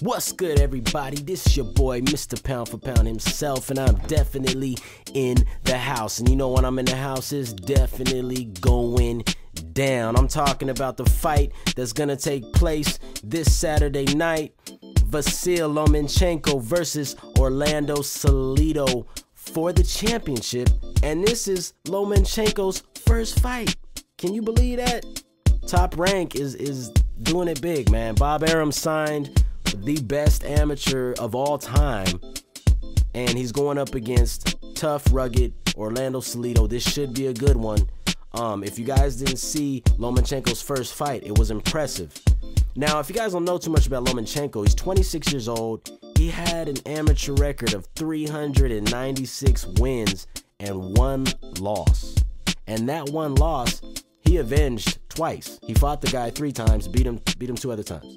What's good, everybody? This is your boy, Mr. Pound for Pound himself, and I'm definitely in the house. And you know when I'm in the house, it's definitely going down. I'm talking about the fight that's gonna take place this Saturday night. Vasyl Lomachenko versus Orlando Salido for the championship. And this is Lomachenko's first fight. Can you believe that? Top Rank is doing it big, man. Bob Arum signed the best amateur of all time, and he's going up against tough, rugged Orlando Salido. This should be a good one. If you guys didn't see Lomachenko's first fight, it was impressive. Now, if you guys don't know too much about Lomachenko, he's 26 years old. He had an amateur record of 396 wins and 1 loss. And that 1 loss, he avenged twice. He fought the guy 3 times, beat him 2 other times.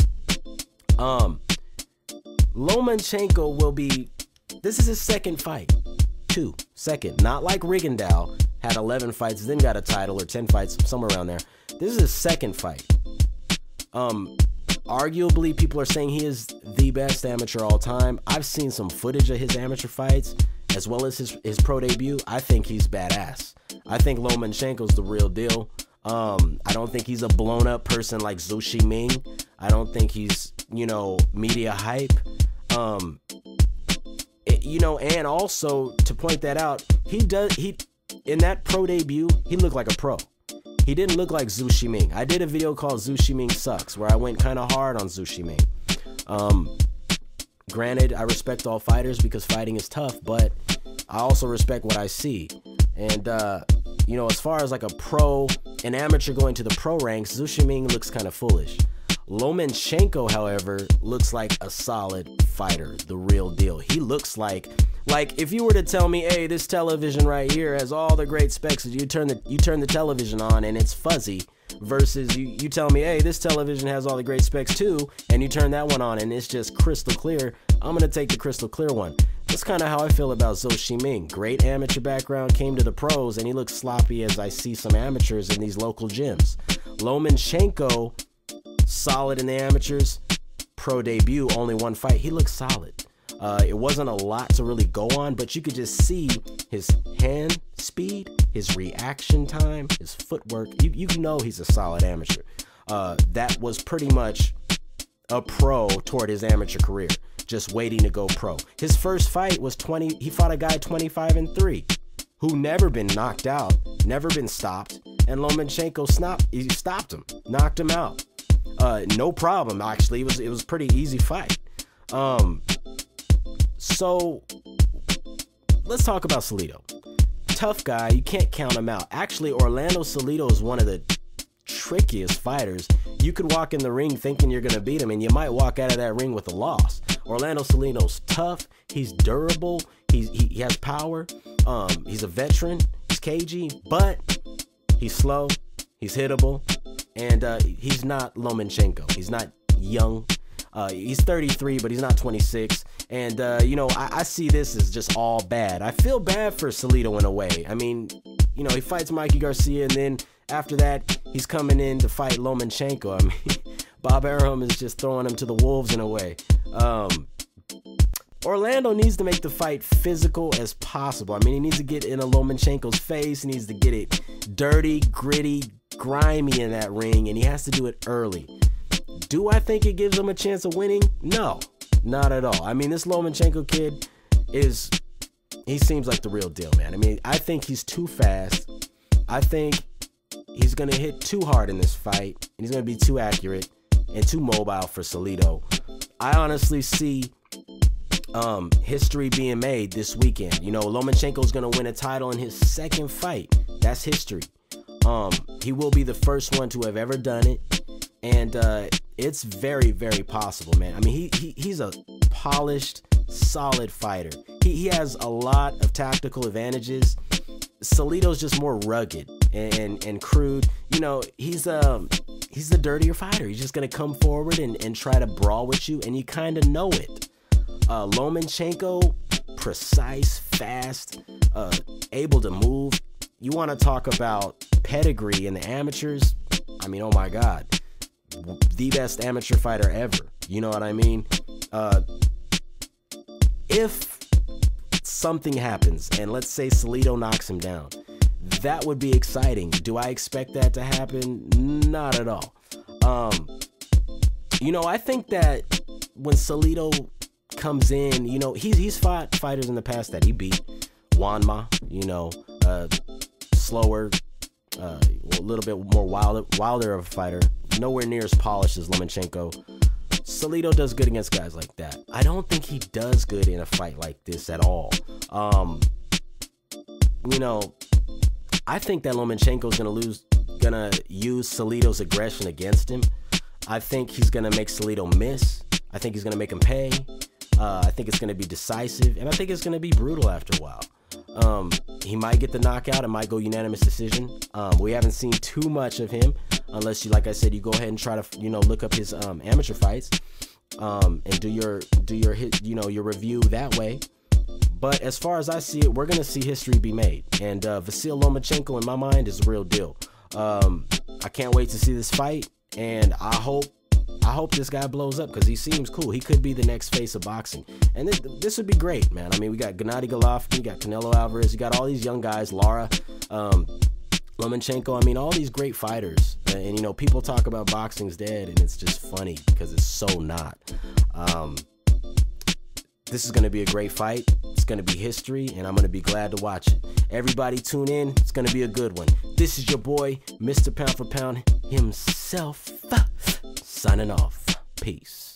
Lomachenko will be, this is his second fight. Second. Not like Rigondeaux had 11 fights, then got a title, or 10 fights, somewhere around there. This is his second fight. Arguably, people are saying he is the best amateur all time. I've seen some footage of his amateur fights, as well as his pro debut. I think he's badass. I think Lomachenko's the real deal. I don't think he's a blown up person like Zhu Shiming. I don't think he's, media hype. And also to point that out, he in that pro debut, he looked like a pro. He didn't look like Zhu Shiming. I did a video called Zhu Shiming Sucks, where I went kind of hard on Zhu Shiming. Granted, I respect all fighters because fighting is tough, but I also respect what I see. And, as far as like an amateur going to the pro ranks, Zhu Shiming looks kind of foolish. Lomachenko, however, looks like a solid fighter, the real deal. He looks like if you were to tell me, hey, this television right here has all the great specs, you turn the television on and it's fuzzy, versus you tell me, hey, this television has all the great specs too, and you turn that one on and it's just crystal clear, I'm gonna take the crystal clear one. That's kind of how I feel about Zhu Shiming. Great amateur background, came to the pros, and he looks sloppy as I see some amateurs in these local gyms. Lomachenko, solid in the amateurs. Pro debut, only 1 fight. He looks solid. It wasn't a lot to really go on, but you could just see his hand speed, his reaction time, his footwork. You know he's a solid amateur. That was pretty much a pro toward his amateur career, just waiting to go pro. His first fight was he fought a guy 25-3 who never been knocked out, never been stopped, and Lomachenko stopped him, knocked him out. No problem, actually. It was a pretty easy fight. So let's talk about Salido. Tough guy, you can't count him out. Actually, Orlando Salido is one of the trickiest fighters. You could walk in the ring thinking you're gonna beat him, and you might walk out of that ring with a loss. Orlando Salido's tough. He's durable. He has power. He's a veteran. He's cagey, but he's slow. He's hittable. And he's not Lomachenko. He's not young. He's 33, but he's not 26. And, I see this as just all bad. I feel bad for Salido in a way. I mean, he fights Mikey Garcia, and then after that, he's coming in to fight Lomachenko. I mean, Bob Arum is just throwing him to the wolves in a way. Orlando needs to make the fight physical as possible. I mean, he needs to get in Lomachenko's face. He needs to get it dirty, gritty, grimy in that ring, and he has to do it early. Do I think it gives him a chance of winning? No, not at all. I mean, this Lomachenko kid he seems like the real deal, man. I mean, I think he's too fast. I think he's gonna hit too hard in this fight, and he's gonna be too accurate and too mobile for Salido. I honestly see history being made this weekend. Lomachenko's gonna win a title in his second fight. That's history. He will be the first one to have ever done it, and it's very, very possible, man. I mean, he's a polished, solid fighter. He has a lot of tactical advantages. Salido's just more rugged and crude. He's the dirtier fighter. He's just gonna come forward and try to brawl with you, and you kind of know it. Lomachenko, precise, fast, able to move. You want to talk about pedigree in the amateurs? I mean, oh my God, the best amateur fighter ever. You know what I mean? If something happens and let's say Salido knocks him down, that would be exciting. Do I expect that to happen? Not at all. You know, I think that when Salido comes in, you know, he's fought fighters in the past that he beat. Wanma, you know, slower, a little bit more wilder of a fighter. Nowhere near as polished as Lomachenko. Salido does good against guys like that. I don't think he does good in a fight like this at all. You know, I think that Lomachenko's gonna use Salido's aggression against him. I think he's gonna make Salido miss. I think he's gonna make him pay. I think it's gonna be decisive, and I think it's gonna be brutal after a while. He might get the knockout. It might go unanimous decision. We haven't seen too much of him, unless you, like I said, you go ahead and try to, you know, look up his amateur fights, and do your your review that way. But as far as I see it, we're gonna see history be made, and Vasyl Lomachenko, in my mind, is the real deal. I can't wait to see this fight, and I hope this guy blows up because he seems cool. He could be the next face of boxing, and this would be great, man. I mean, we got Gennady Golovkin, you got Canelo Alvarez, you got all these young guys, Lara, Lomachenko. I mean, all these great fighters, and you know, people talk about boxing's dead, and it's just funny because it's so not. This is going to be a great fight. It's going to be history, and I'm going to be glad to watch it. Everybody tune in. It's going to be a good one. This is your boy, Mr. Pound for Pound himself, signing off. Peace.